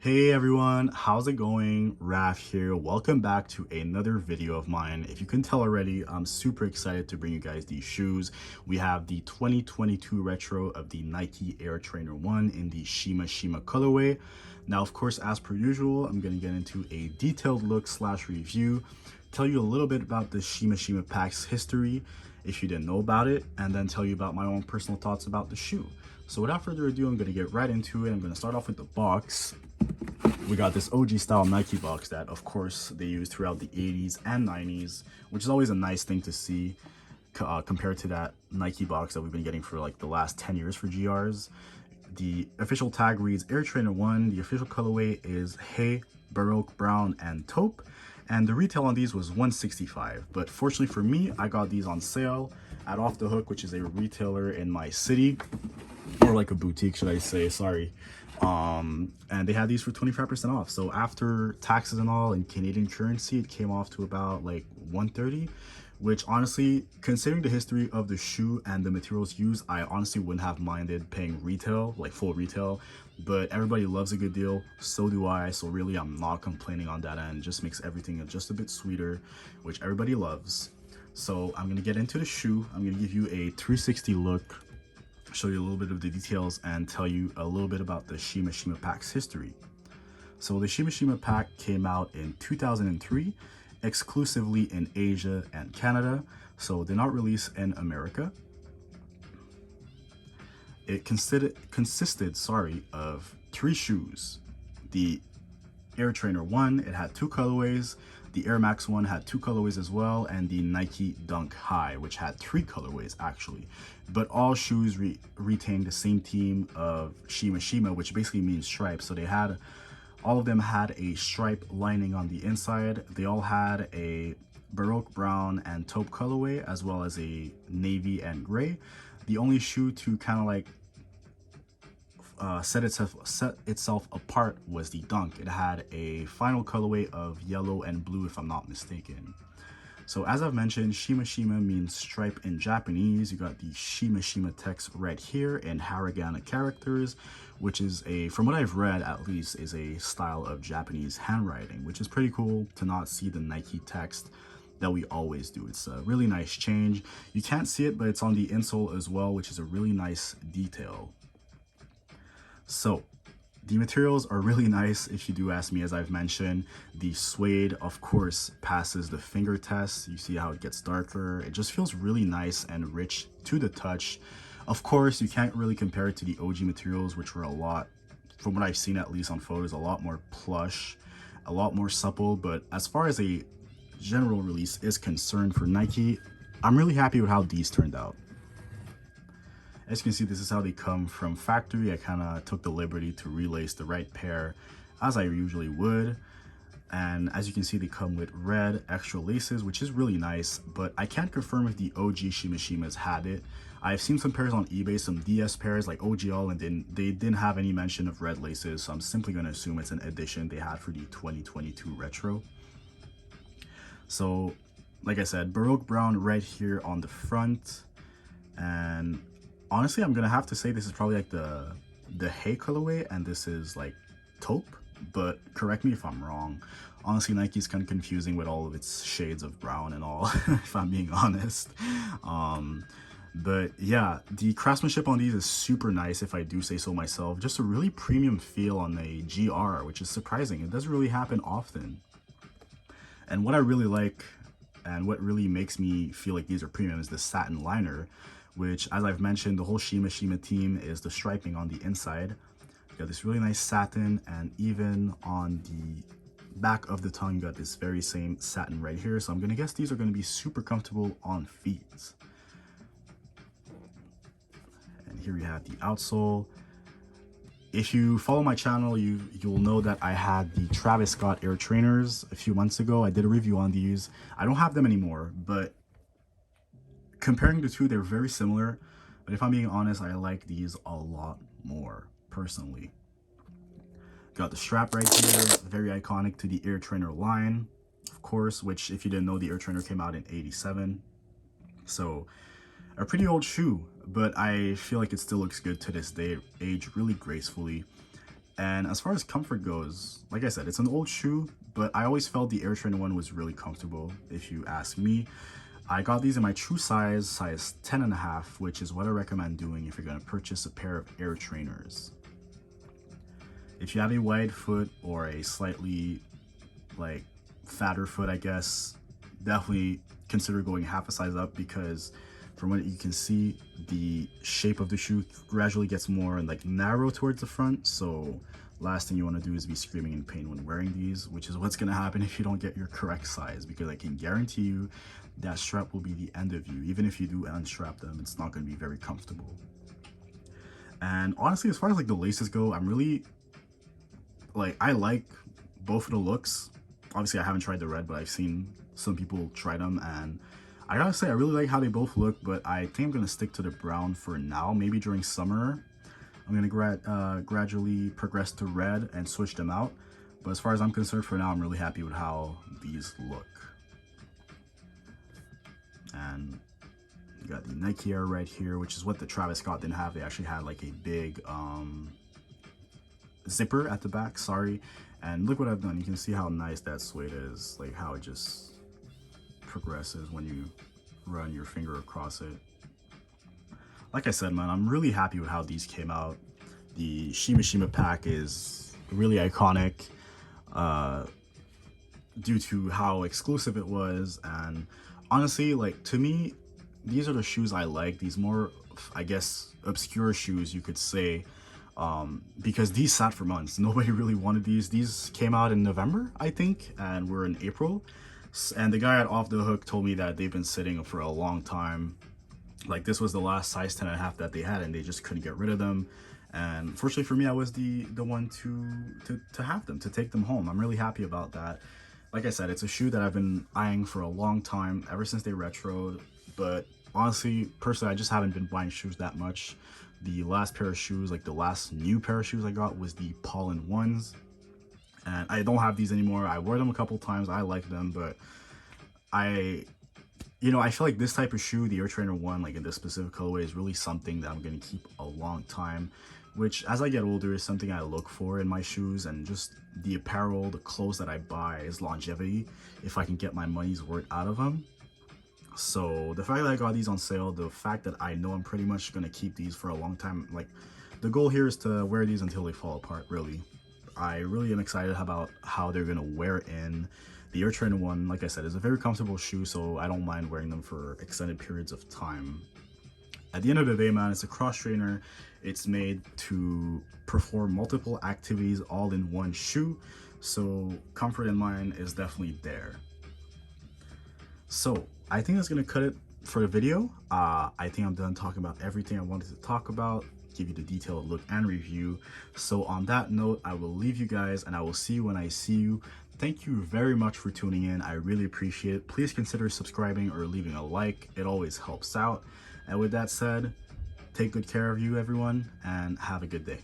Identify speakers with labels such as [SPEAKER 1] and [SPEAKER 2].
[SPEAKER 1] Hey everyone, how's it going? Raf here. Welcome back to another video of mine. If you can tell already, I'm super excited to bring you guys these shoes. We have the 2022 retro of the Nike Air Trainer 1 in the Shima Shima colorway. Now, of course, as per usual, I'm going to get into a detailed look slash review, tell you a little bit about the Shima Shima pack's history if you didn't know about it, and then tell you about my own personal thoughts about the shoe. So without further ado, I'm going to get right into it. I'm going to start off with the box. We got this OG style Nike box that of course they used throughout the 80s and 90s, which is always a nice thing to see compared to that Nike box that we've been getting for like the last 10 years for GRs. The official tag reads Air Trainer 1. The official colorway is Hay, Baroque Brown, and Taupe. And the retail on these was $165. But fortunately for me, I got these on sale at Off the Hook, which is a retailer in my city, or like a boutique, should I say, sorry. And they had these for 25% off. So after taxes and all in Canadian currency, it came off to about like 130, which honestly, considering the history of the shoe and the materials used, I honestly wouldn't have minded paying retail, like full retail. But everybody loves a good deal, so do I. So really, I'm not complaining on that end. It just makes everything just a bit sweeter, which everybody loves. So I'm gonna get into the shoe. I'm gonna give you a 360 look, show you a little bit of the details, and tell you a little bit about the Shima Shima pack's history. So the Shima Shima pack came out in 2003, exclusively in Asia and Canada, so did not release in America. It consisted of three shoes. The Air Trainer 1, it had two colorways. The Air Max 1 had two colorways as well, and the Nike Dunk High, which had three colorways actually. But all shoes retained the same theme of Shima Shima, which basically means stripes. So all of them had a stripe lining on the inside. They all had a Baroque Brown and Taupe colorway, as well as a navy and gray. The only shoe to kind of like set itself apart was the Dunk. It had a final colorway of yellow and blue, if I'm not mistaken. So as I've mentioned, Shima Shima means stripe in Japanese. You got the Shima Shima text right here in hiragana characters, which is from what I've read at least, is a style of Japanese handwriting, which is pretty cool to not see the Nike text that we always do. It's a really nice change. You can't see it, but it's on the insole as well, which is a really nice detail. So the materials are really nice, if you do ask me. As I've mentioned, the suede of course passes the finger test. You see how it gets darker. It just feels really nice and rich to the touch. Of course, you can't really compare it to the OG materials, which were a lot, from what I've seen at least on photos, a lot more plush, a lot more supple. But as far as a general release is concerned for Nike, I'm really happy with how these turned out. As you can see, this is how they come from factory. I kind of took the liberty to relace the right pair as I usually would. And as you can see, they come with red extra laces, which is really nice, but I can't confirm if the OG Shima Shimas had it. I've seen some pairs on eBay, some DS pairs like OGL, and they didn't have any mention of red laces, so I'm simply going to assume it's an addition they had for the 2022 retro. So like I said, Baroque Brown right here on the front, and honestly, I'm gonna have to say this is probably like the Hay colorway, and this is like Taupe, but correct me if I'm wrong. Honestly, Nike's kind of confusing with all of its shades of brown and all, if I'm being honest. But yeah, the craftsmanship on these is super nice, if I do say so myself. Just a really premium feel on a GR, which is surprising. It doesn't really happen often. And what I really like, and what really makes me feel like these are premium, is the satin liner, which, as I've mentioned, the whole Shima Shima team is the striping on the inside. You got this really nice satin, and even on the back of the tongue, you got this very same satin right here. So I'm gonna guess these are gonna be super comfortable on feet. And here we have the outsole. If you follow my channel, you'll know that I had the Travis Scott Air Trainers a few months ago. I did a review on these. I don't have them anymore, but comparing the two, they're very similar. But if I'm being honest, I like these a lot more personally. Got the strap right here, very iconic to the Air Trainer line, of course, which, if you didn't know, the Air Trainer came out in '87. So a pretty old shoe, but I feel like it still looks good to this day, aged really gracefully. And as far as comfort goes, like I said, it's an old shoe, but I always felt the Air Trainer one was really comfortable, if you ask me. I got these in my true size 10 and a half, which is what I recommend doing if you're going to purchase a pair of Air Trainers. If you have a wide foot or a slightly like fatter foot, I guess, definitely consider going half a size up, because from what you can see, the shape of the shoe gradually gets more like narrow towards the front. So last thing you want to do is be screaming in pain when wearing these, which is what's going to happen if you don't get your correct size, because I can guarantee you that strap will be the end of you. Even if you do unstrap them, it's not going to be very comfortable. And honestly, as far as like the laces go, I'm really like, I like both of the looks. Obviously I haven't tried the red, but I've seen some people try them, and I gotta say I really like how they both look, but I think I'm gonna stick to the brown for now. Maybe during summer I'm gonna gradually progress to red and switch them out. But as far as I'm concerned, for now I'm really happy with how these look. And you got the Nike Air right here, which is what the Travis Scott didn't have. They actually had like a big zipper at the back, sorry. And look what I've done. You can see how nice that suede is, like how it just progresses when you run your finger across it. Like I said, man, I'm really happy with how these came out. The Shima Shima pack is really iconic due to how exclusive it was. And honestly, like, to me, these are the shoes I like. These more, I guess, obscure shoes, you could say, because these sat for months. Nobody really wanted these. These came out in November, I think, and we're in April. And the guy at Off the Hook told me that they've been sitting for a long time. Like, this was the last size 10 and a half that they had, and they just couldn't get rid of them. And fortunately for me, I was the one to have them, to take them home. I'm really happy about that. Like I said, it's a shoe that I've been eyeing for a long time, ever since they retroed. But honestly, personally, I just haven't been buying shoes that much. The last pair of shoes, like the last new pair of shoes I got, was the Pollen ones. And I don't have these anymore. I wore them a couple times. I like them, but I feel like this type of shoe, the Air Trainer one, like in this specific colorway, is really something that I'm going to keep a long time, which as I get older is something I look for in my shoes. And just the apparel, the clothes that I buy is longevity, if I can get my money's worth out of them. So the fact that I got these on sale, the fact that I know I'm pretty much going to keep these for a long time, like the goal here is to wear these until they fall apart, really. I really am excited about how they're going to wear in. The Air Trainer one, like I said, is a very comfortable shoe, so I don't mind wearing them for extended periods of time. At the end of the day, man, it's a cross trainer. It's made to perform multiple activities all in one shoe, so comfort in mind is definitely there. So I think that's going to cut it for the video. I think I'm done talking about everything I wanted to talk about, give you the detailed look and review. So on that note, I will leave you guys, and I will see you when I see you. Thank you very much for tuning in. I really appreciate it. Please consider subscribing or leaving a like. It always helps out. And with that said, take good care of you, everyone, and have a good day.